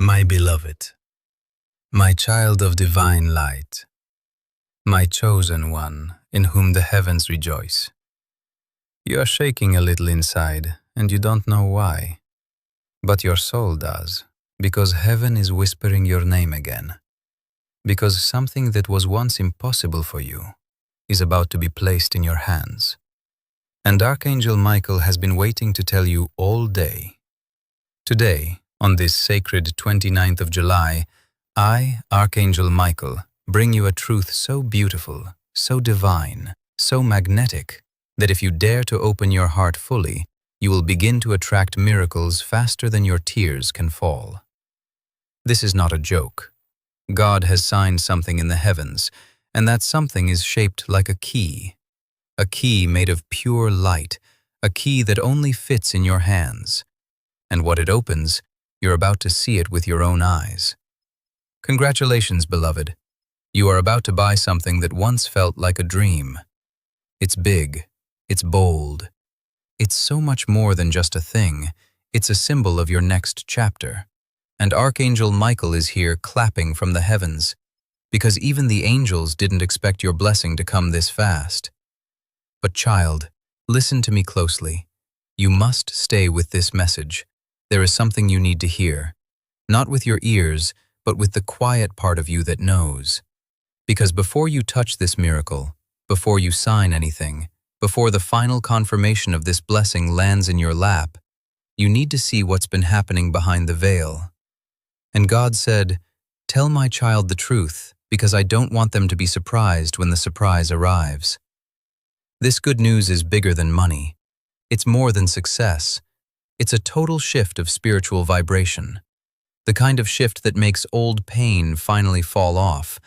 My beloved, my child of divine light, my chosen one, in whom the heavens rejoice. You are shaking a little inside, and you don't know why. But your soul does, because heaven is whispering your name again. Because something that was once impossible for you is about to be placed in your hands. And Archangel Michael has been waiting to tell you all day. Today, on this sacred 29th of July, I, Archangel Michael, bring you a truth so beautiful, so divine, so magnetic, that if you dare to open your heart fully, you will begin to attract miracles faster than your tears can fall. This is not a joke. God has signed something in the heavens, and that something is shaped like a key made of pure light, a key that only fits in your hands. And what it opens, you're about to see it with your own eyes. Congratulations, beloved. You are about to buy something that once felt like a dream. It's big, it's bold. It's so much more than just a thing. It's a symbol of your next chapter. And Archangel Michael is here clapping from the heavens, because even the angels didn't expect your blessing to come this fast. But child, listen to me closely. You must stay with this message. There is something you need to hear, not with your ears, but with the quiet part of you that knows. Because before you touch this miracle, before you sign anything, before the final confirmation of this blessing lands in your lap, you need to see what's been happening behind the veil. And God said, "Tell my child the truth, because I don't want them to be surprised when the surprise arrives." This good news is bigger than money. It's more than success. It's a total shift of spiritual vibration. The kind of shift that makes old pain finally fall off.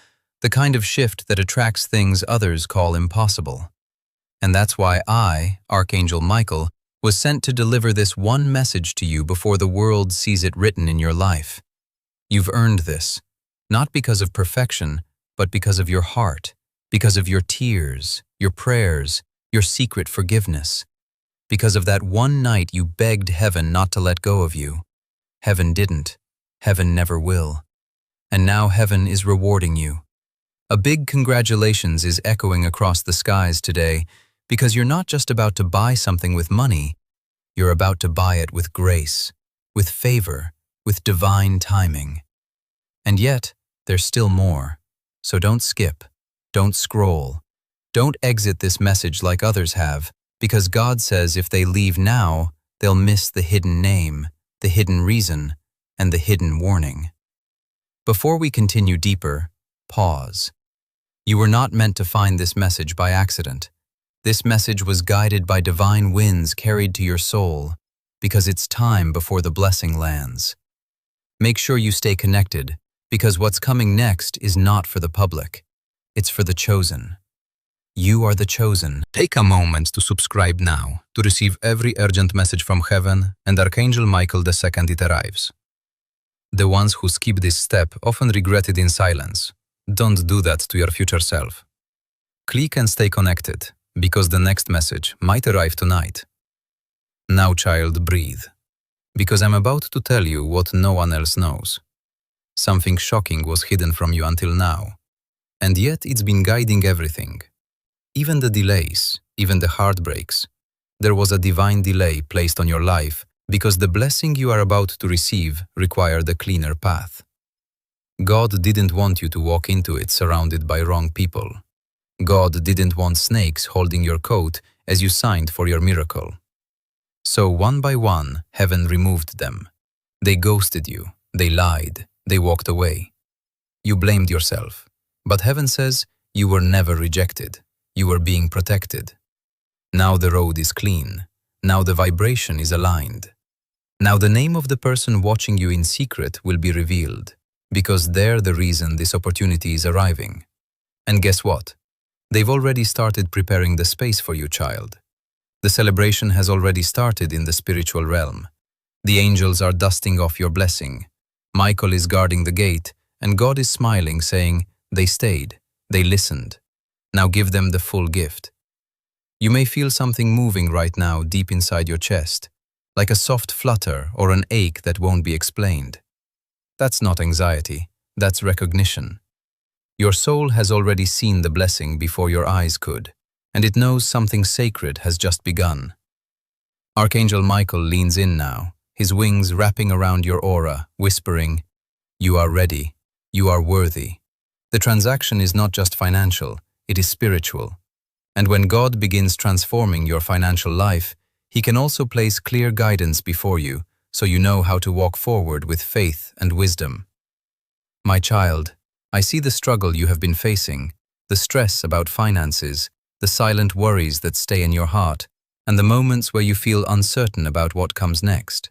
The kind of shift that attracts things others call impossible. And that's why I, Archangel Michael, was sent to deliver this one message to you before the world sees it written in your life. You've earned this, not because of perfection, but because of your heart, because of your tears, your prayers, your secret forgiveness. Because of that one night you begged heaven not to let go of you. Heaven didn't. Heaven never will. And now heaven is rewarding you. A big congratulations is echoing across the skies today, because you're not just about to buy something with money, you're about to buy it with grace, with favor, with divine timing. And yet, there's still more. So don't skip, don't scroll, don't exit this message like others have, because God says if they leave now, they'll miss the hidden name, the hidden reason, and the hidden warning. Before we continue deeper, pause. You were not meant to find this message by accident. This message was guided by divine winds carried to your soul, because it's time before the blessing lands. Make sure you stay connected, because what's coming next is not for the public. It's for the chosen. You are the chosen. Take a moment to subscribe now to receive every urgent message from heaven and Archangel Michael the second it arrives. The ones who skip this step often regret it in silence. Don't do that to your future self. Click and stay connected, because the next message might arrive tonight. Now, child, breathe, because I'm about to tell you what no one else knows. Something shocking was hidden from you until now, and yet it's been guiding everything. Even the delays, even the heartbreaks. There was a divine delay placed on your life because the blessing you are about to receive required a cleaner path. God didn't want you to walk into it surrounded by wrong people. God didn't want snakes holding your coat as you signed for your miracle. So one by one, heaven removed them. They ghosted you, they lied, they walked away. You blamed yourself, but heaven says you were never rejected. You were being protected. Now the road is clean. Now the vibration is aligned. Now the name of the person watching you in secret will be revealed, because they're the reason this opportunity is arriving. And guess what? They've already started preparing the space for you, child. The celebration has already started in the spiritual realm. The angels are dusting off your blessing. Michael is guarding the gate, and God is smiling, saying, "They stayed, they listened. Now give them the full gift." You may feel something moving right now deep inside your chest, like a soft flutter or an ache that won't be explained. That's not anxiety, that's recognition. Your soul has already seen the blessing before your eyes could, and it knows something sacred has just begun. Archangel Michael leans in now, his wings wrapping around your aura, whispering, "You are ready, you are worthy." The transaction is not just financial, it is spiritual. And when God begins transforming your financial life, He can also place clear guidance before you, so you know how to walk forward with faith and wisdom. My child, I see the struggle you have been facing, the stress about finances, the silent worries that stay in your heart, and the moments where you feel uncertain about what comes next.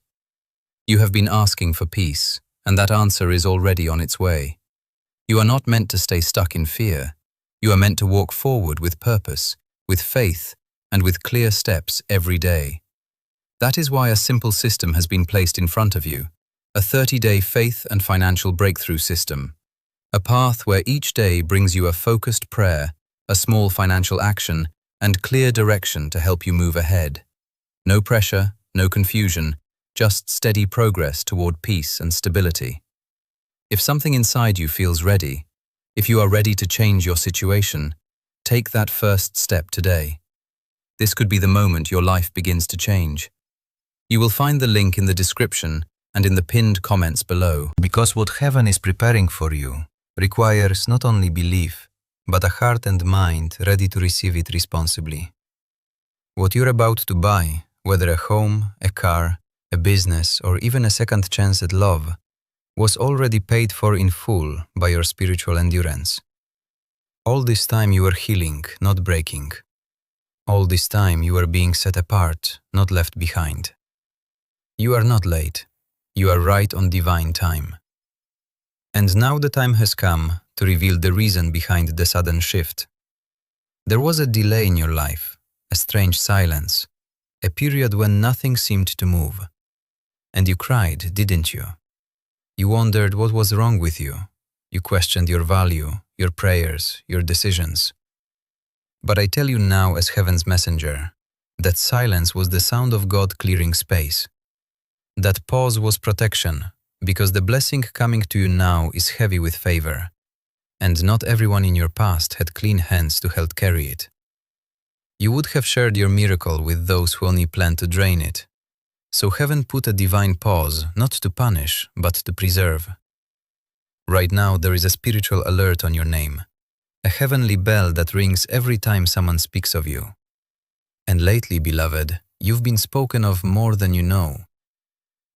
You have been asking for peace, and that answer is already on its way. You are not meant to stay stuck in fear. You are meant to walk forward with purpose, with faith, and with clear steps every day. That is why a simple system has been placed in front of you, a 30-day faith and financial breakthrough system. A path where each day brings you a focused prayer, a small financial action, and clear direction to help you move ahead. No pressure, no confusion, just steady progress toward peace and stability. If something inside you feels ready, if you are ready to change your situation, take that first step today. This could be the moment your life begins to change. You will find the link in the description and in the pinned comments below. Because what heaven is preparing for you requires not only belief, but a heart and mind ready to receive it responsibly. What you're about to buy, whether a home, a car, a business, or even a second chance at love, was already paid for in full by your spiritual endurance. All this time you were healing, not breaking. All this time you were being set apart, not left behind. You are not late. You are right on divine time. And now the time has come to reveal the reason behind the sudden shift. There was a delay in your life, a strange silence, a period when nothing seemed to move. And you cried, didn't you? You wondered what was wrong with you. You questioned your value, your prayers, your decisions. But I tell you now as heaven's messenger, that silence was the sound of God clearing space. That pause was protection, because the blessing coming to you now is heavy with favor, and not everyone in your past had clean hands to help carry it. You would have shared your miracle with those who only planned to drain it. So heaven put a divine pause, not to punish, but to preserve. Right now there is a spiritual alert on your name, a heavenly bell that rings every time someone speaks of you. And lately, beloved, you've been spoken of more than you know.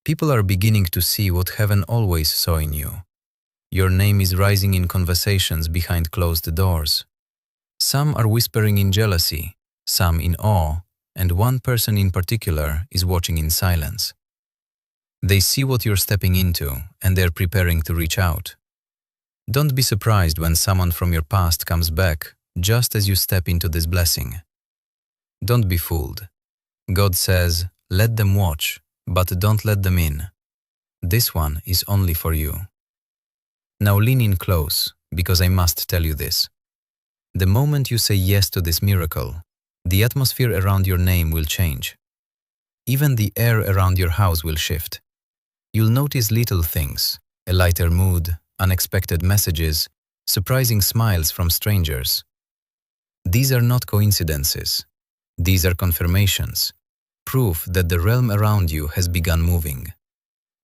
People are beginning to see what heaven always saw in you. Your name is rising in conversations behind closed doors. Some are whispering in jealousy, some in awe, and one person in particular is watching in silence. They see what you're stepping into, and they're preparing to reach out. Don't be surprised when someone from your past comes back just as you step into this blessing. Don't be fooled. God says, let them watch, but don't let them in. This one is only for you. Now lean in close, because I must tell you this. The moment you say yes to this miracle, the atmosphere around your name will change. Even the air around your house will shift. You'll notice little things, a lighter mood, unexpected messages, surprising smiles from strangers. These are not coincidences. These are confirmations, proof that the realm around you has begun moving.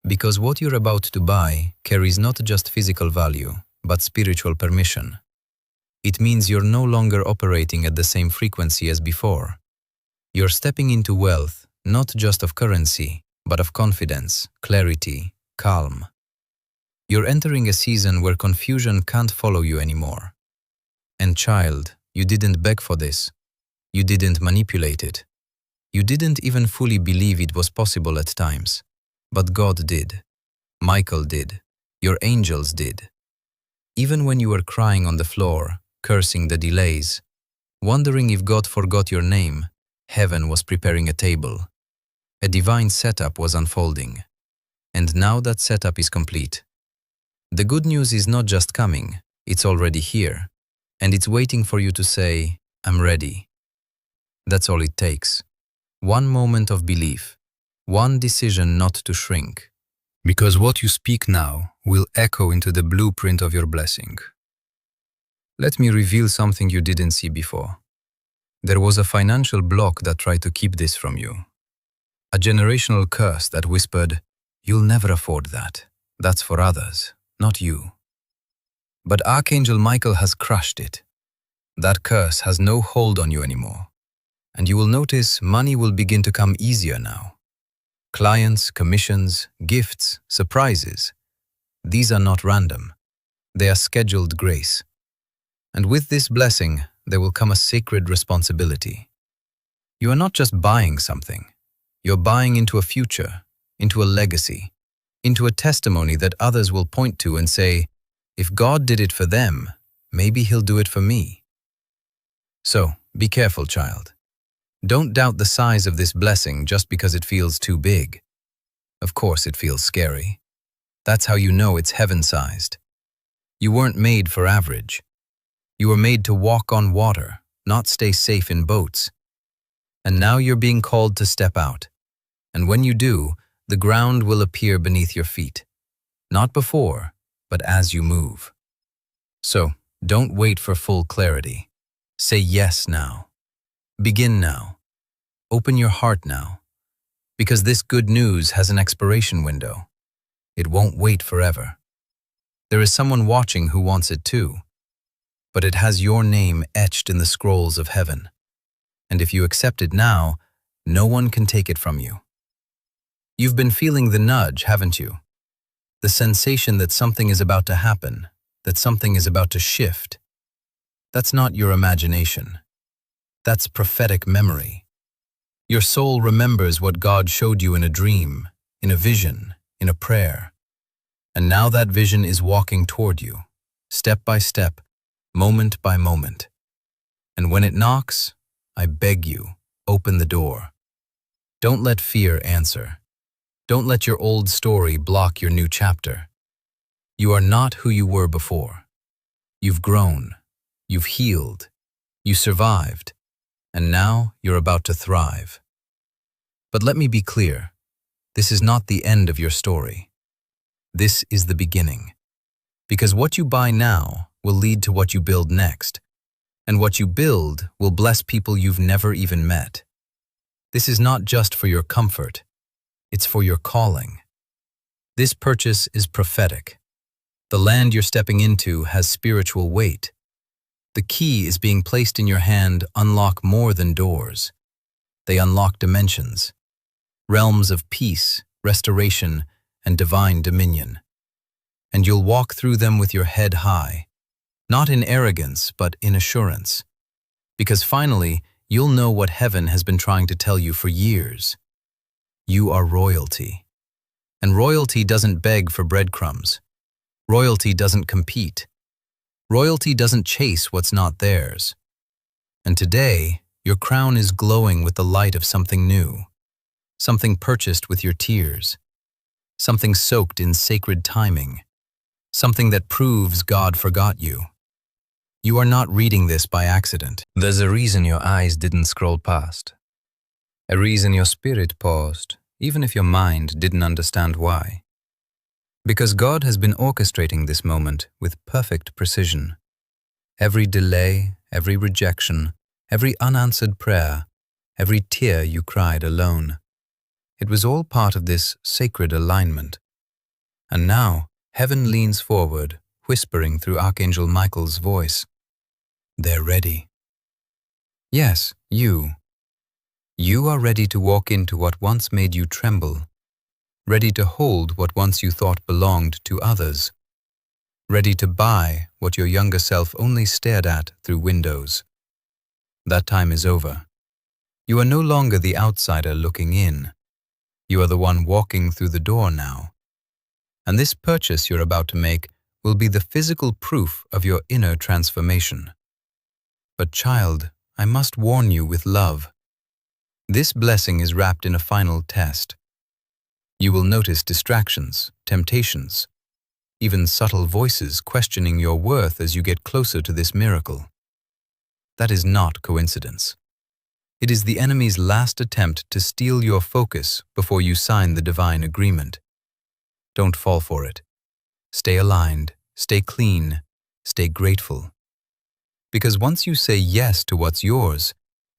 Because what you're about to buy carries not just physical value, but spiritual permission. It means you're no longer operating at the same frequency as before. You're stepping into wealth, not just of currency, but of confidence, clarity, calm. You're entering a season where confusion can't follow you anymore. And child, you didn't beg for this. You didn't manipulate it. You didn't even fully believe it was possible at times. But God did. Michael did. Your angels did. Even when you were crying on the floor, cursing the delays, wondering if God forgot your name, heaven was preparing a table. A divine setup was unfolding. And now that setup is complete. The good news is not just coming, it's already here. And it's waiting for you to say, I'm ready. That's all it takes. One moment of belief. One decision not to shrink. Because what you speak now will echo into the blueprint of your blessing. Let me reveal something you didn't see before. There was a financial block that tried to keep this from you. A generational curse that whispered, "You'll never afford that. That's for others, not you." But Archangel Michael has crushed it. That curse has no hold on you anymore. And you will notice money will begin to come easier now. Clients, commissions, gifts, surprises. These are not random. They are scheduled grace. And with this blessing, there will come a sacred responsibility. You are not just buying something. You're buying into a future, into a legacy, into a testimony that others will point to and say, if God did it for them, maybe He'll do it for me. So, be careful, child. Don't doubt the size of this blessing just because it feels too big. Of course it feels scary. That's how you know it's heaven-sized. You weren't made for average. You were made to walk on water, not stay safe in boats. And now you're being called to step out. And when you do, the ground will appear beneath your feet. Not before, but as you move. So, don't wait for full clarity. Say yes now. Begin now. Open your heart now. Because this good news has an expiration window. It won't wait forever. There is someone watching who wants it too. But it has your name etched in the scrolls of heaven. And if you accept it now, no one can take it from you. You've been feeling the nudge, haven't you? The sensation that something is about to happen, that something is about to shift. That's not your imagination. That's prophetic memory. Your soul remembers what God showed you in a dream, in a vision, in a prayer. And now that vision is walking toward you, step by step, moment by moment. And when it knocks, I beg you, open the door. Don't let fear answer. Don't let your old story block your new chapter. You are not who you were before. You've grown, you've healed, you survived, and now you're about to thrive. But let me be clear, this is not the end of your story. This is the beginning. Because what you buy now will lead to what you build next, and what you build will bless people you've never even met. This is not just for your comfort, it's for your calling. This purchase is prophetic. The land you're stepping into has spiritual weight. The key is being placed in your hand unlock more than doors. They unlock dimensions, realms of peace, restoration, and divine dominion. And you'll walk through them with your head high, not in arrogance, but in assurance. Because finally, you'll know what heaven has been trying to tell you for years. You are royalty. And royalty doesn't beg for breadcrumbs. Royalty doesn't compete. Royalty doesn't chase what's not theirs. And today, your crown is glowing with the light of something new, something purchased with your tears, something soaked in sacred timing, something that proves God forgot you. You are not reading this by accident. There's a reason your eyes didn't scroll past. A reason your spirit paused, even if your mind didn't understand why. Because God has been orchestrating this moment with perfect precision. Every delay, every rejection, every unanswered prayer, every tear you cried alone. It was all part of this sacred alignment. And now, heaven leans forward, whispering through Archangel Michael's voice. They're ready. Yes, you. You are ready to walk into what once made you tremble. Ready to hold what once you thought belonged to others. Ready to buy what your younger self only stared at through windows. That time is over. You are no longer the outsider looking in. You are the one walking through the door now. And this purchase you're about to make will be the physical proof of your inner transformation. But child, I must warn you with love. This blessing is wrapped in a final test. You will notice distractions, temptations, even subtle voices questioning your worth as you get closer to this miracle. That is not coincidence. It is the enemy's last attempt to steal your focus before you sign the divine agreement. Don't fall for it. Stay aligned, stay clean, stay grateful. Because once you say yes to what's yours,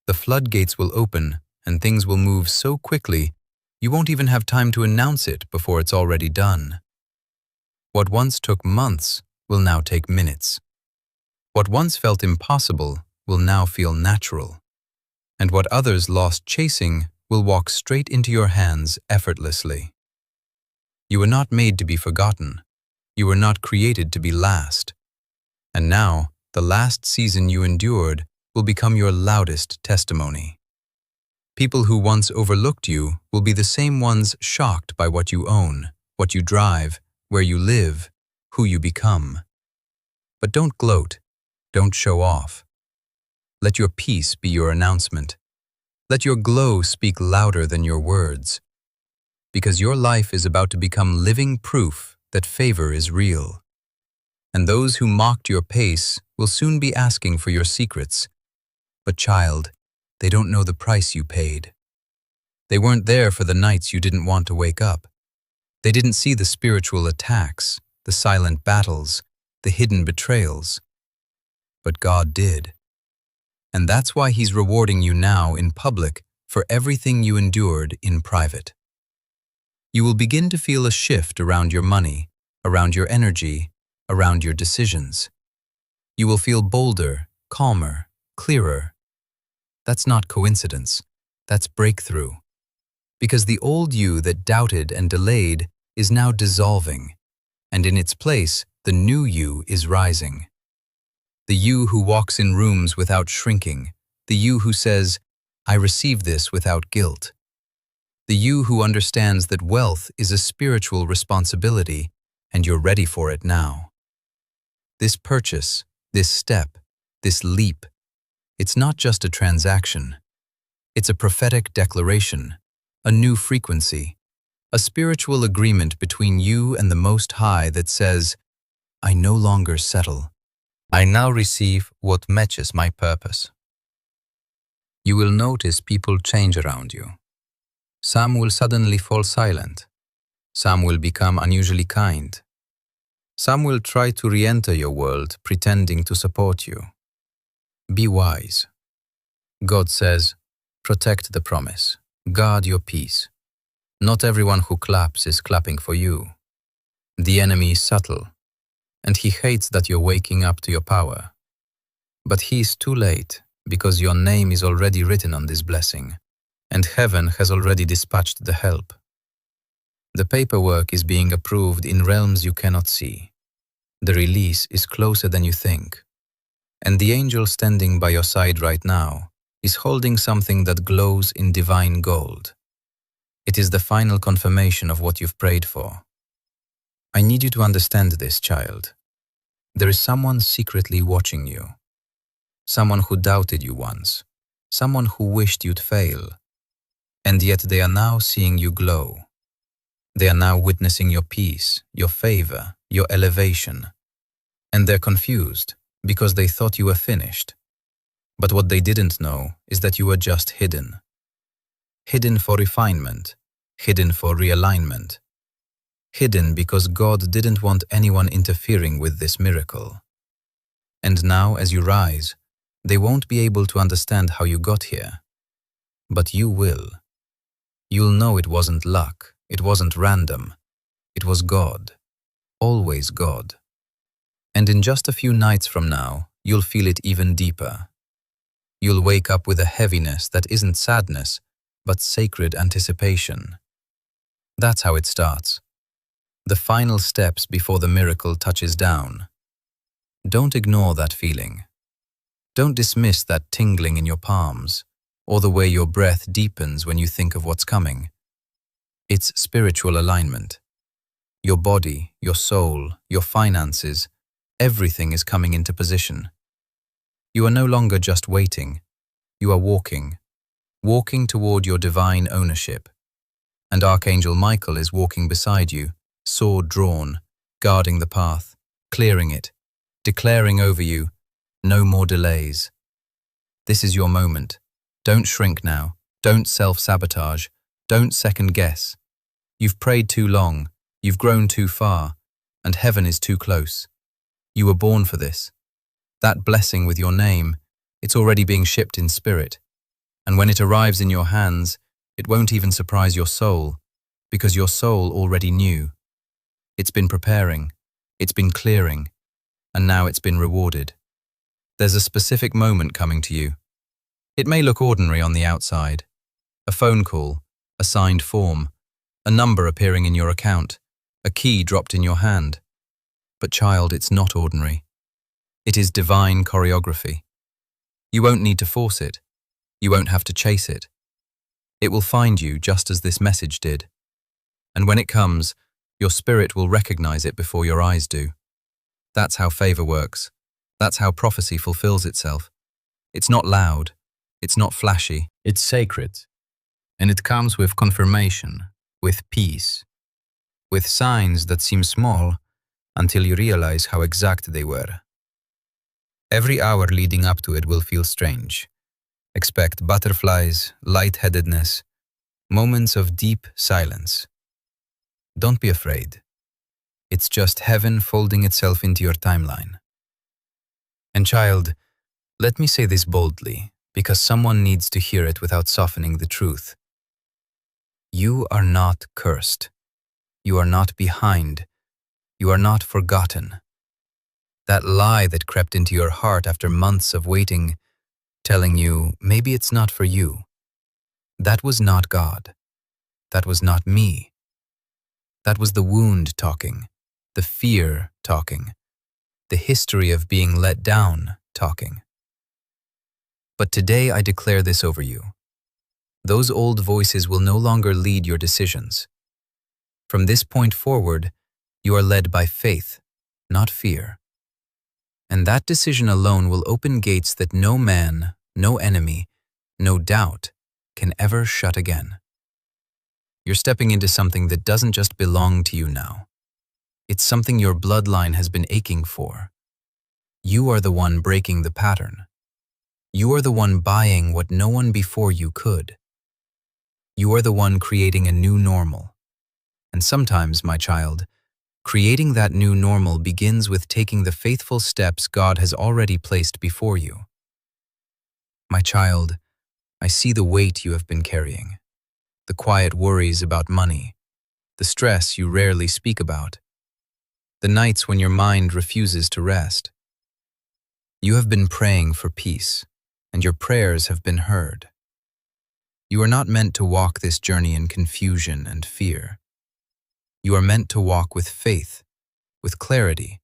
the floodgates will open and things will move so quickly you won't even have time to announce it before it's already done. What once took months will now take minutes. What once felt impossible will now feel natural. And what others lost chasing will walk straight into your hands effortlessly. You were not made to be forgotten. You were not created to be last. And now, the last season you endured will become your loudest testimony. People who once overlooked you will be the same ones shocked by what you own, what you drive, where you live, who you become. But don't gloat, don't show off. Let your peace be your announcement. Let your glow speak louder than your words. Because your life is about to become living proof that favor is real. And those who mocked your pace will soon be asking for your secrets. But child, they don't know the price you paid. They weren't there for the nights you didn't want to wake up. They didn't see the spiritual attacks, the silent battles, the hidden betrayals. But God did. And that's why He's rewarding you now in public for everything you endured in private. You will begin to feel a shift around your money, around your energy, around your decisions. You will feel bolder, calmer, clearer. That's not coincidence. That's breakthrough. Because the old you that doubted and delayed is now dissolving, and in its place, the new you is rising. The you who walks in rooms without shrinking, the you who says, I receive this without guilt. The you who understands that wealth is a spiritual responsibility, and you're ready for it now. This purchase, this step, this leap, it's not just a transaction. It's a prophetic declaration, a new frequency, a spiritual agreement between you and the Most High that says, I no longer settle. I now receive what matches my purpose. You will notice people change around you. Some will suddenly fall silent. Some will become unusually kind. Some will try to re-enter your world pretending to support you. Be wise. God says, protect the promise. Guard your peace. Not everyone who claps is clapping for you. The enemy is subtle, and he hates that you're waking up to your power. But he is too late, because your name is already written on this blessing, and heaven has already dispatched the help. The paperwork is being approved in realms you cannot see. The release is closer than you think. And the angel standing by your side right now is holding something that glows in divine gold. It is the final confirmation of what you've prayed for. I need you to understand this, child. There is someone secretly watching you. Someone who doubted you once. Someone who wished you'd fail. And yet they are now seeing you glow. They are now witnessing your peace, your favor, your elevation. And they're confused because they thought you were finished. But what they didn't know is that you were just hidden. Hidden for refinement, hidden for realignment. Hidden because God didn't want anyone interfering with this miracle. And now, as you rise, they won't be able to understand how you got here. But you will. You'll know it wasn't luck, it wasn't random. It was God. Always God. And in just a few nights from now, you'll feel it even deeper. You'll wake up with a heaviness that isn't sadness, but sacred anticipation. That's how it starts. The final steps before the miracle touches down. Don't ignore that feeling. Don't dismiss that tingling in your palms, or the way your breath deepens when you think of what's coming. It's spiritual alignment. Your body, your soul, your finances, everything is coming into position. You are no longer just waiting. You are walking toward your divine ownership. And Archangel Michael is walking beside you, sword drawn, guarding the path, clearing it, declaring over you, no more delays. This is your moment. Don't shrink now. Don't self-sabotage. Don't second guess. You've prayed too long. You've grown too far, and heaven is too close. You were born for this. That blessing with your name, it's already being shipped in spirit. And when it arrives in your hands, it won't even surprise your soul, because your soul already knew. It's been preparing, it's been clearing, and now it's been rewarded. There's a specific moment coming to you. It may look ordinary on the outside. A phone call, a signed form, a number appearing in your account, a key dropped in your hand. But child, it's not ordinary. It is divine choreography. You won't need to force it. You won't have to chase it. It will find you just as this message did. And when it comes, your spirit will recognize it before your eyes do. That's how favor works. That's how prophecy fulfills itself. It's not loud. It's not flashy. It's sacred. And it comes with confirmation, with peace, with signs that seem small until you realize how exact they were. Every hour leading up to it will feel strange. Expect butterflies, lightheadedness, moments of deep silence. Don't be afraid. It's just heaven folding itself into your timeline. And child, let me say this boldly, because someone needs to hear it without softening the truth. You are not cursed. You are not behind. You are not forgotten. That lie that crept into your heart after months of waiting, telling you maybe it's not for you, that was not God. That was not me. That was the wound talking, the fear talking, the history of being let down talking. But today I declare this over you. Those old voices will no longer lead your decisions. From this point forward, you are led by faith, not fear. And that decision alone will open gates that no man, no enemy, no doubt can ever shut again. You're stepping into something that doesn't just belong to you now. It's something your bloodline has been aching for. You are the one breaking the pattern. You are the one buying what no one before you could. You are the one creating a new normal. And sometimes, my child, creating that new normal begins with taking the faithful steps God has already placed before you. My child, I see the weight you have been carrying, the quiet worries about money, the stress you rarely speak about, the nights when your mind refuses to rest. You have been praying for peace, and your prayers have been heard. You are not meant to walk this journey in confusion and fear. You are meant to walk with faith, with clarity,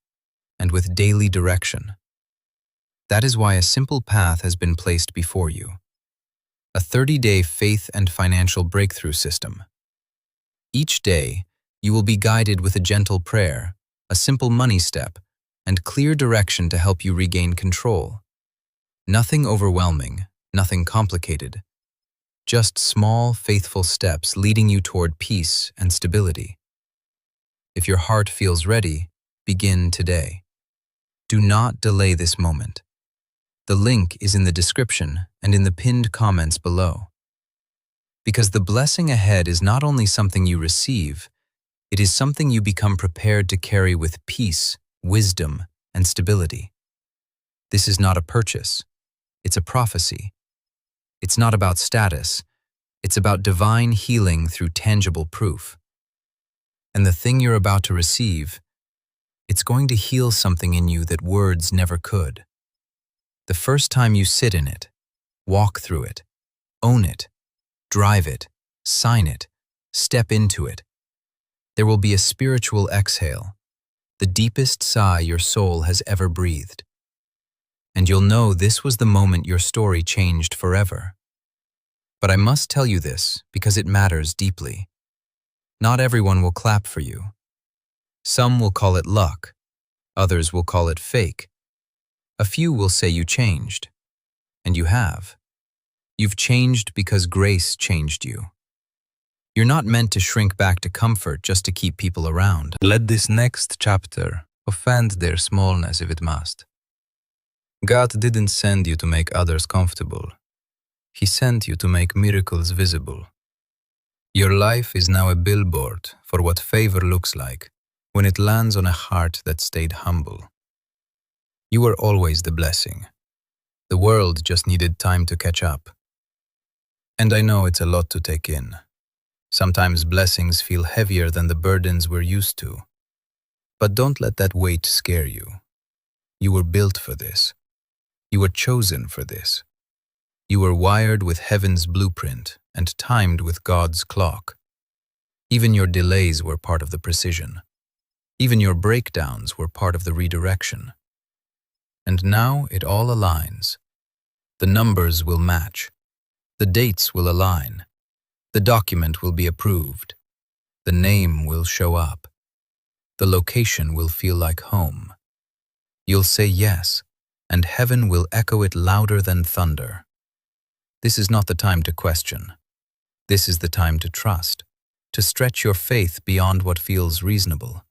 and with daily direction. That is why a simple path has been placed before you. A 30-day faith and financial breakthrough system. Each day, you will be guided with a gentle prayer, a simple money step, and clear direction to help you regain control. Nothing overwhelming, nothing complicated. Just small, faithful steps leading you toward peace and stability. If your heart feels ready, begin today. Do not delay this moment. The link is in the description and in the pinned comments below. Because the blessing ahead is not only something you receive, it is something you become prepared to carry with peace, wisdom, and stability. This is not a purchase. It's a prophecy. It's not about status. It's about divine healing through tangible proof. And the thing you're about to receive, it's going to heal something in you that words never could. The first time you sit in it, walk through it, own it, drive it, sign it, step into it, there will be a spiritual exhale, the deepest sigh your soul has ever breathed. And you'll know this was the moment your story changed forever. But I must tell you this because it matters deeply. Not everyone will clap for you. Some will call it luck. Others will call it fake. A few will say you changed. And you have. You've changed because grace changed you. You're not meant to shrink back to comfort just to keep people around. Let this next chapter offend their smallness if it must. God didn't send you to make others comfortable. He sent you to make miracles visible. Your life is now a billboard for what favor looks like when it lands on a heart that stayed humble. You were always the blessing. The world just needed time to catch up. And I know it's a lot to take in. Sometimes blessings feel heavier than the burdens we're used to. But don't let that weight scare you. You were built for this. You were chosen for this. You were wired with heaven's blueprint and timed with God's clock. Even your delays were part of the precision. Even your breakdowns were part of the redirection. And now it all aligns. The numbers will match. The dates will align. The document will be approved. The name will show up. The location will feel like home. You'll say yes, and heaven will echo it louder than thunder. This is not the time to question. This is the time to trust, to stretch your faith beyond what feels reasonable.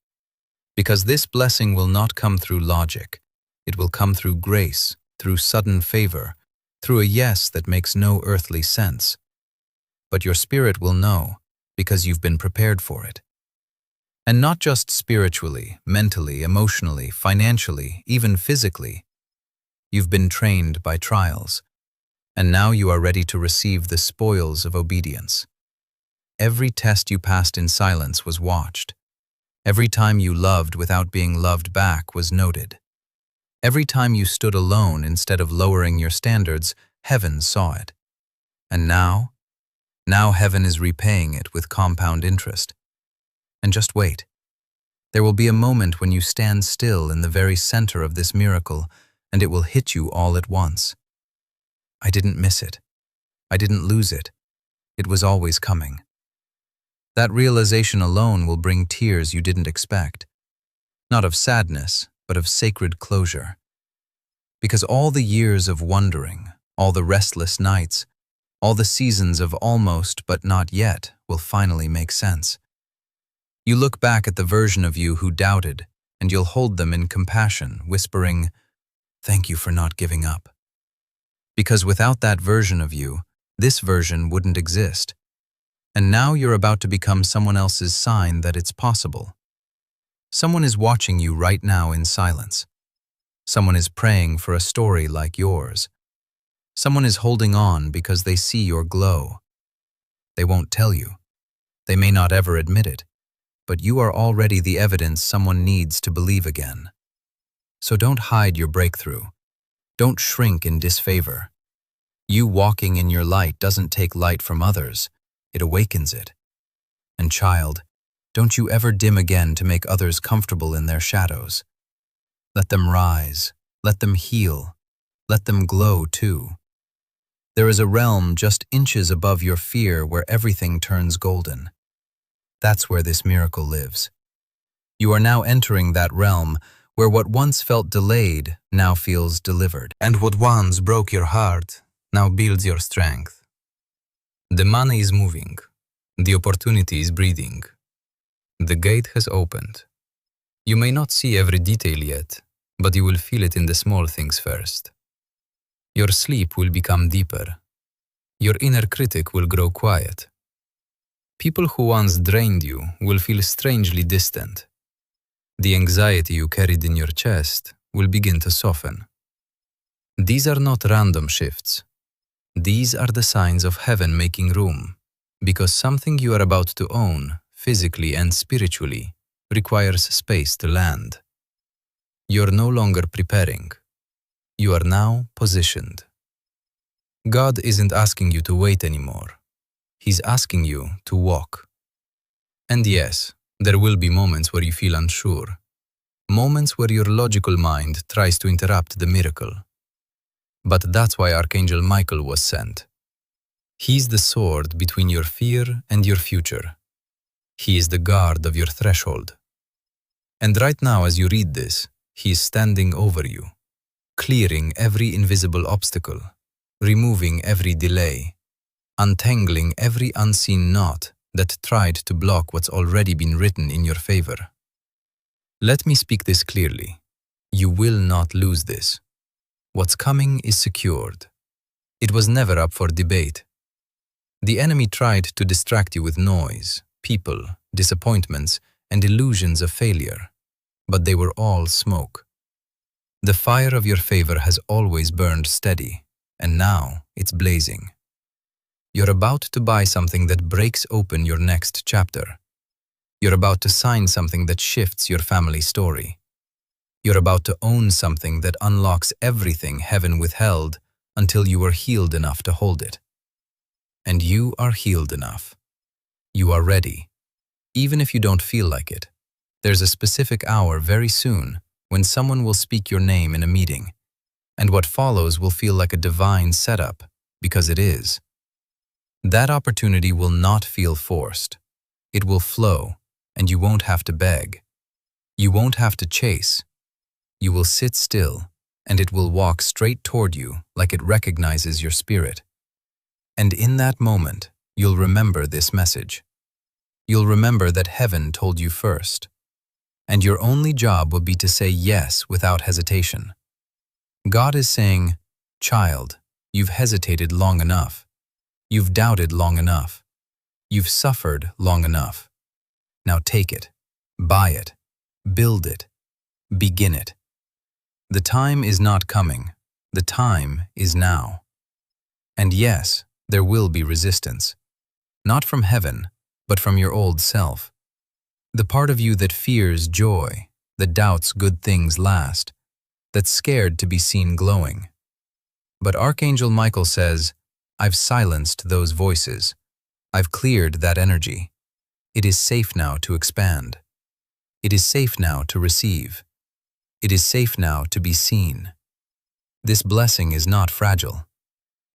Because this blessing will not come through logic. It will come through grace, through sudden favor, through a yes that makes no earthly sense. But your spirit will know, because you've been prepared for it. And not just spiritually, mentally, emotionally, financially, even physically. You've been trained by trials, and now you are ready to receive the spoils of obedience. Every test you passed in silence was watched. Every time you loved without being loved back was noted. Every time you stood alone instead of lowering your standards, heaven saw it. And now heaven is repaying it with compound interest. And just wait. There will be a moment when you stand still in the very center of this miracle, and it will hit you all at once. I didn't miss it. I didn't lose it. It was always coming. That realization alone will bring tears you didn't expect. Not of sadness, but of sacred closure. Because all the years of wondering, all the restless nights, all the seasons of almost but not yet will finally make sense. You look back at the version of you who doubted, and you'll hold them in compassion, whispering, "Thank you for not giving up." Because without that version of you, this version wouldn't exist. And now you're about to become someone else's sign that it's possible. Someone is watching you right now in silence. Someone is praying for a story like yours. Someone is holding on because they see your glow. They won't tell you. They may not ever admit it, but you are already the evidence someone needs to believe again. So don't hide your breakthrough. Don't shrink in disfavor. You walking in your light doesn't take light from others. It awakens it. And child, don't you ever dim again to make others comfortable in their shadows. Let them rise. Let them heal. Let them glow too. There is a realm just inches above your fear where everything turns golden. That's where this miracle lives. You are now entering that realm where what once felt delayed now feels delivered. And what once broke your heart now builds your strength. The money is moving. The opportunity is breathing. The gate has opened. You may not see every detail yet, but you will feel it in the small things first. Your sleep will become deeper. Your inner critic will grow quiet. People who once drained you will feel strangely distant. The anxiety you carried in your chest will begin to soften. These are not random shifts. These are the signs of heaven making room, because something you are about to own, physically and spiritually, requires space to land. You're no longer preparing. You are now positioned. God isn't asking you to wait anymore. He's asking you to walk. And yes, there will be moments where you feel unsure. Moments where your logical mind tries to interrupt the miracle. But that's why Archangel Michael was sent. He's the sword between your fear and your future. He is the guard of your threshold. And right now as you read this, he is standing over you, clearing every invisible obstacle, removing every delay, untangling every unseen knot that tried to block what's already been written in your favor. Let me speak this clearly. You will not lose this. What's coming is secured. It was never up for debate. The enemy tried to distract you with noise, people, disappointments, and illusions of failure, but they were all smoke. The fire of your favor has always burned steady, and now it's blazing. You're about to buy something that breaks open your next chapter. You're about to sign something that shifts your family story. You're about to own something that unlocks everything heaven withheld until you are healed enough to hold it. And you are healed enough. You are ready. Even if you don't feel like it, there's a specific hour very soon when someone will speak your name in a meeting, and what follows will feel like a divine setup, because it is. That opportunity will not feel forced. It will flow, and you won't have to beg. You won't have to chase. You will sit still, and it will walk straight toward you like it recognizes your spirit. And in that moment, you'll remember this message. You'll remember that heaven told you first. And your only job will be to say yes without hesitation. God is saying, "Child, you've hesitated long enough. You've doubted long enough. You've suffered long enough. Now take it, buy it, build it, begin it. The time is not coming. The time is now." And yes, there will be resistance. Not from heaven, but from your old self. The part of you that fears joy, that doubts good things last, that's scared to be seen glowing. But Archangel Michael says, "I've silenced those voices. I've cleared that energy. It is safe now to expand. It is safe now to receive. It is safe now to be seen. This blessing is not fragile.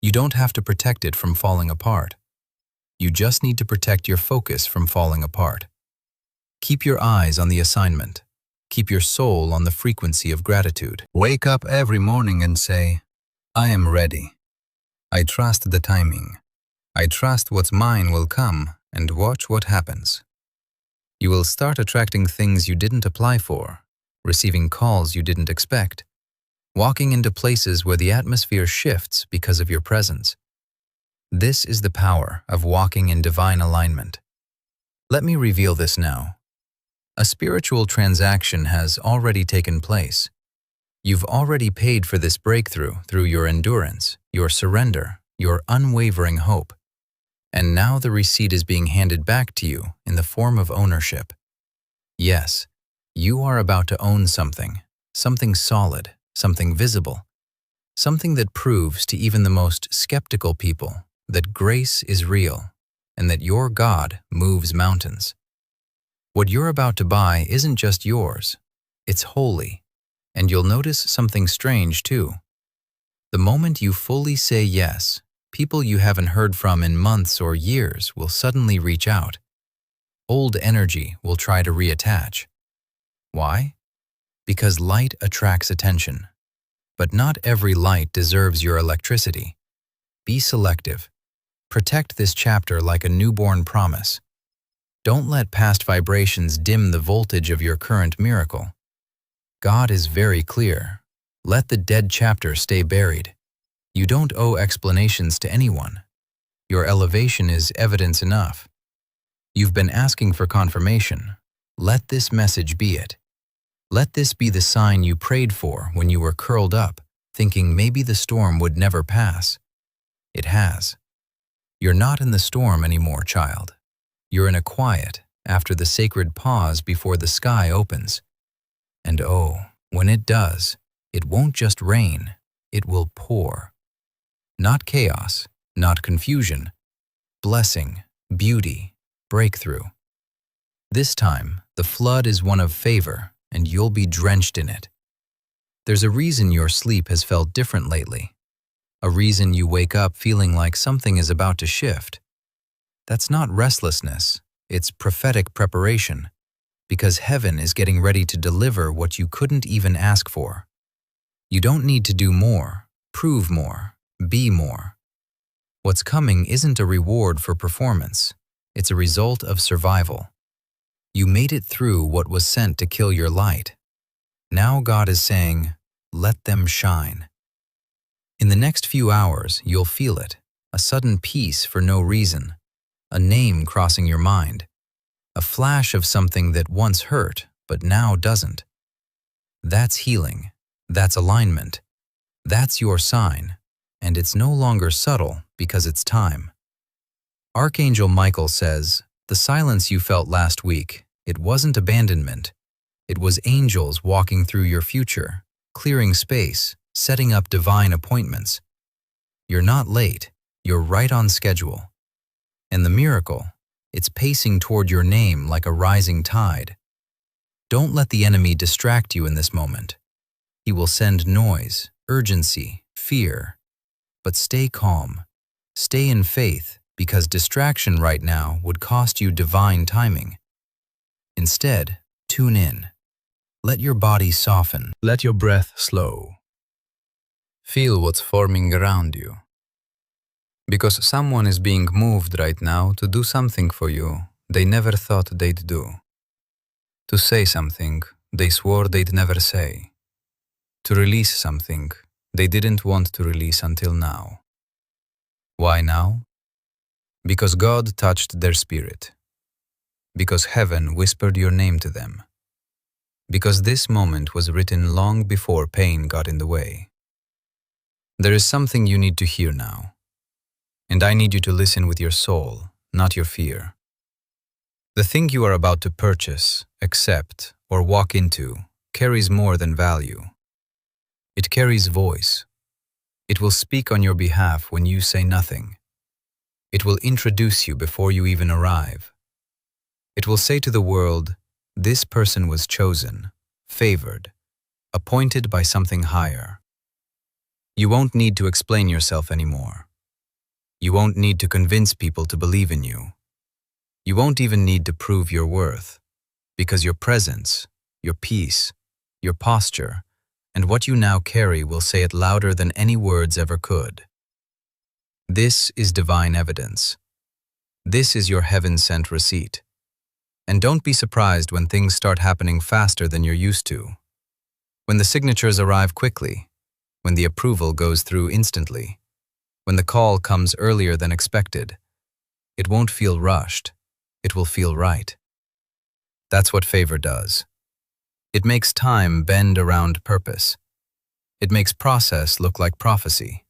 You don't have to protect it from falling apart. You just need to protect your focus from falling apart. Keep your eyes on the assignment. Keep your soul on the frequency of gratitude. Wake up every morning and say, "I am ready. I trust the timing. I trust what's mine will come, and watch what happens." You will start attracting things you didn't apply for, receiving calls you didn't expect, walking into places where the atmosphere shifts because of your presence. This is the power of walking in divine alignment. Let me reveal this now. A spiritual transaction has already taken place. You've already paid for this breakthrough through your endurance, your surrender, your unwavering hope. And now the receipt is being handed back to you in the form of ownership. Yes, you are about to own something, something solid, something visible, something that proves to even the most skeptical people that grace is real and that your God moves mountains. What you're about to buy isn't just yours, it's holy, and you'll notice something strange too. The moment you fully say yes, people you haven't heard from in months or years will suddenly reach out. Old energy will try to reattach. Why? Because light attracts attention. But not every light deserves your electricity. Be selective. Protect this chapter like a newborn promise. Don't let past vibrations dim the voltage of your current miracle. God is very clear. Let the dead chapter stay buried. You don't owe explanations to anyone. Your elevation is evidence enough. You've been asking for confirmation. Let this message be it. Let this be the sign you prayed for when you were curled up, thinking maybe the storm would never pass. It has. You're not in the storm anymore, child. You're in a quiet after the sacred pause before the sky opens. And oh, when it does, it won't just rain, it will pour. Not chaos, not confusion. Blessing, beauty, breakthrough. This time, the flood is one of favor, and you'll be drenched in it. There's a reason your sleep has felt different lately. A reason you wake up feeling like something is about to shift. That's not restlessness, it's prophetic preparation, because heaven is getting ready to deliver what you couldn't even ask for. You don't need to do more, prove more, be more. What's coming isn't a reward for performance, it's a result of survival. You made it through what was sent to kill your light. Now God is saying, let them shine. In the next few hours, you'll feel it, a sudden peace for no reason, a name crossing your mind, a flash of something that once hurt but now doesn't. That's healing. That's alignment. That's your sign, and it's no longer subtle because it's time. Archangel Michael says, "The silence you felt last week, it wasn't abandonment. It was angels walking through your future, clearing space, setting up divine appointments. You're not late, you're right on schedule. And the miracle, it's pacing toward your name like a rising tide. Don't let the enemy distract you in this moment. He will send noise, urgency, fear. But stay calm. Stay in faith, because distraction right now would cost you divine timing. Instead, tune in. Let your body soften. Let your breath slow. Feel what's forming around you. Because someone is being moved right now to do something for you they never thought they'd do. To say something they swore they'd never say. To release something they didn't want to release until now. Why now? Because God touched their spirit. Because heaven whispered your name to them. Because this moment was written long before pain got in the way. There is something you need to hear now. And I need you to listen with your soul, not your fear. The thing you are about to purchase, accept, or walk into carries more than value. It carries voice. It will speak on your behalf when you say nothing. It will introduce you before you even arrive. It will say to the world, this person was chosen, favored, appointed by something higher. You won't need to explain yourself anymore. You won't need to convince people to believe in you. You won't even need to prove your worth, because your presence, your peace, your posture, and what you now carry will say it louder than any words ever could. This is divine evidence. This is your heaven-sent receipt. And don't be surprised when things start happening faster than you're used to. When the signatures arrive quickly, when the approval goes through instantly, when the call comes earlier than expected, it won't feel rushed. It will feel right. That's what favor does. It makes time bend around purpose. It makes process look like prophecy.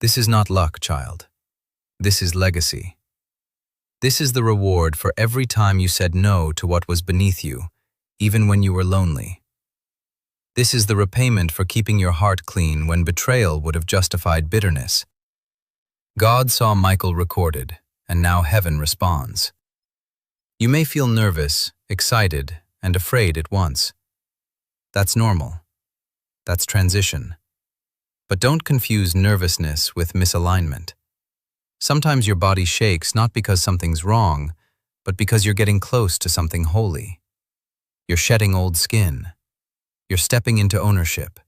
This is not luck, child. This is legacy. This is the reward for every time you said no to what was beneath you, even when you were lonely. This is the repayment for keeping your heart clean when betrayal would have justified bitterness. God saw Michael recorded, and now heaven responds. You may feel nervous, excited, and afraid at once. That's normal. That's transition. But don't confuse nervousness with misalignment. Sometimes your body shakes not because something's wrong, but because you're getting close to something holy. You're shedding old skin. You're stepping into ownership.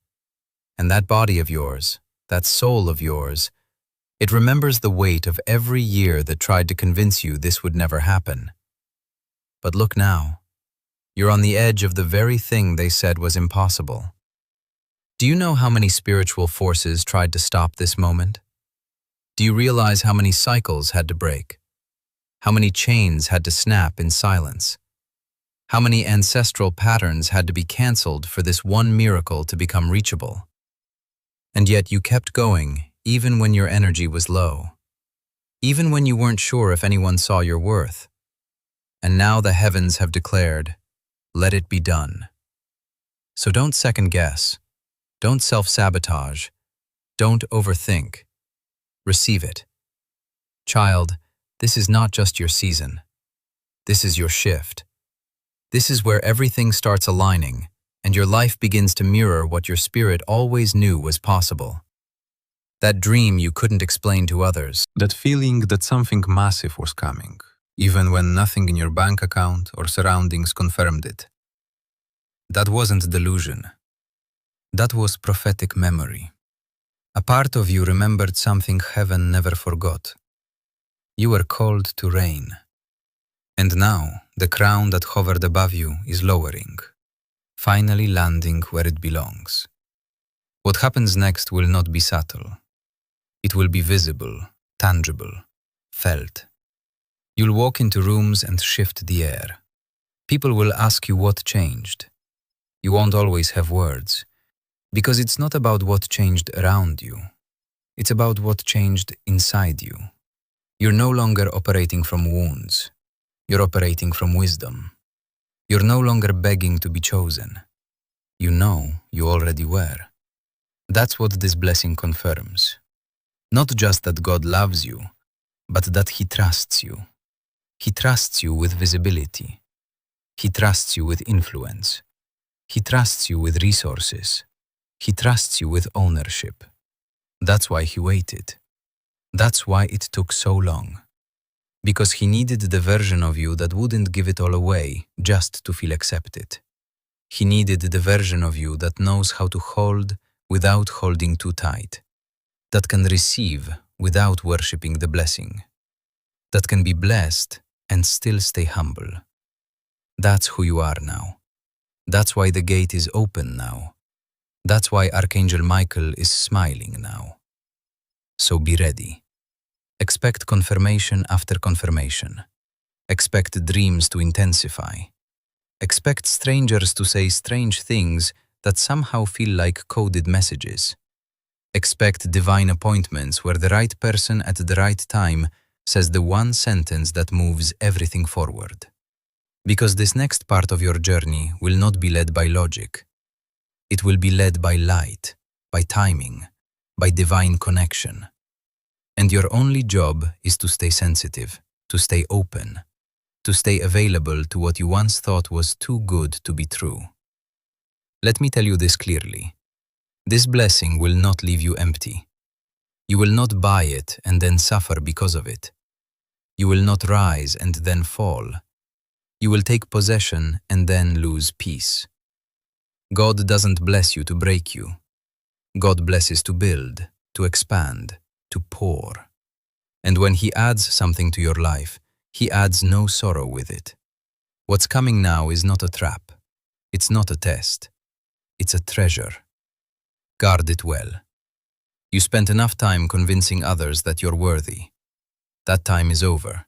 And that body of yours, that soul of yours, it remembers the weight of every year that tried to convince you this would never happen. But look now. You're on the edge of the very thing they said was impossible. Do you know how many spiritual forces tried to stop this moment? Do you realize how many cycles had to break? How many chains had to snap in silence? How many ancestral patterns had to be canceled for this one miracle to become reachable? And yet you kept going, even when your energy was low. Even when you weren't sure if anyone saw your worth. And now the heavens have declared, let it be done. So don't second guess. Don't self-sabotage. Don't overthink. Receive it. Child, this is not just your season. This is your shift. This is where everything starts aligning, and your life begins to mirror what your spirit always knew was possible. That dream you couldn't explain to others. That feeling that something massive was coming, even when nothing in your bank account or surroundings confirmed it. That wasn't delusion. That was prophetic memory. A part of you remembered something heaven never forgot. You were called to reign. And now, the crown that hovered above you is lowering, finally landing where it belongs. What happens next will not be subtle. It will be visible, tangible, felt. You'll walk into rooms and shift the air. People will ask you what changed. You won't always have words, because it's not about what changed around you. It's about what changed inside you. You're no longer operating from wounds. You're operating from wisdom. You're no longer begging to be chosen. You know you already were. That's what this blessing confirms. Not just that God loves you, but that He trusts you. He trusts you with visibility. He trusts you with influence. He trusts you with resources. He trusts you with ownership. That's why He waited. That's why it took so long. Because He needed the version of you that wouldn't give it all away just to feel accepted. He needed the version of you that knows how to hold without holding too tight, that can receive without worshipping the blessing, that can be blessed and still stay humble. That's who you are now. That's why the gate is open now. That's why Archangel Michael is smiling now. So be ready. Expect confirmation after confirmation. Expect dreams to intensify. Expect strangers to say strange things that somehow feel like coded messages. Expect divine appointments where the right person at the right time says the one sentence that moves everything forward. Because this next part of your journey will not be led by logic. It will be led by light, by timing, by divine connection. And your only job is to stay sensitive, to stay open, to stay available to what you once thought was too good to be true. Let me tell you this clearly. This blessing will not leave you empty. You will not buy it and then suffer because of it. You will not rise and then fall. You will take possession and then lose peace. God doesn't bless you to break you. God blesses to build, to expand, to pour. And when He adds something to your life, He adds no sorrow with it. What's coming now is not a trap. It's not a test. It's a treasure. Guard it well. You spent enough time convincing others that you're worthy. That time is over.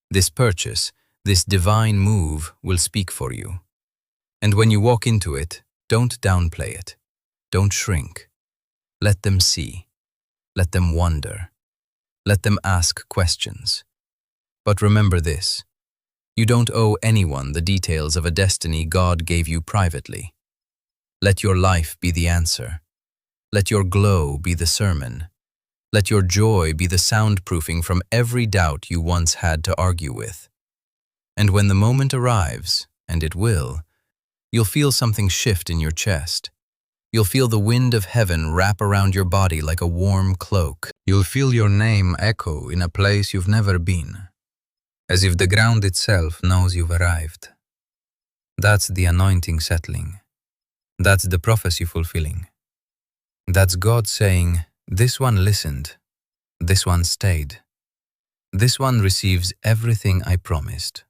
This purchase, this divine move will speak for you. And when you walk into it, don't downplay it. Don't shrink. Let them see. Let them wonder. Let them ask questions. But remember this. You don't owe anyone the details of a destiny God gave you privately. Let your life be the answer. Let your glow be the sermon. Let your joy be the soundproofing from every doubt you once had to argue with. And when the moment arrives, and it will, you'll feel something shift in your chest. You'll feel the wind of heaven wrap around your body like a warm cloak. You'll feel your name echo in a place you've never been, as if the ground itself knows you've arrived. That's the anointing settling. That's the prophecy fulfilling. That's God saying, this one listened, this one stayed, this one receives everything I promised.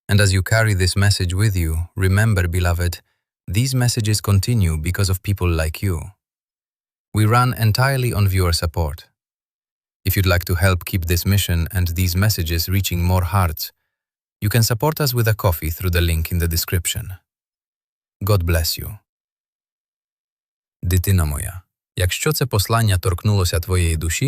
And as you carry this message with you, remember, beloved, these messages continue because of people like you. We run entirely on viewer support. If you'd like to help keep this mission and these messages reaching more hearts, you can support us with a coffee through the link in the description. God bless you. Дитино моя, якщо це послання торкнулося твоєї душі,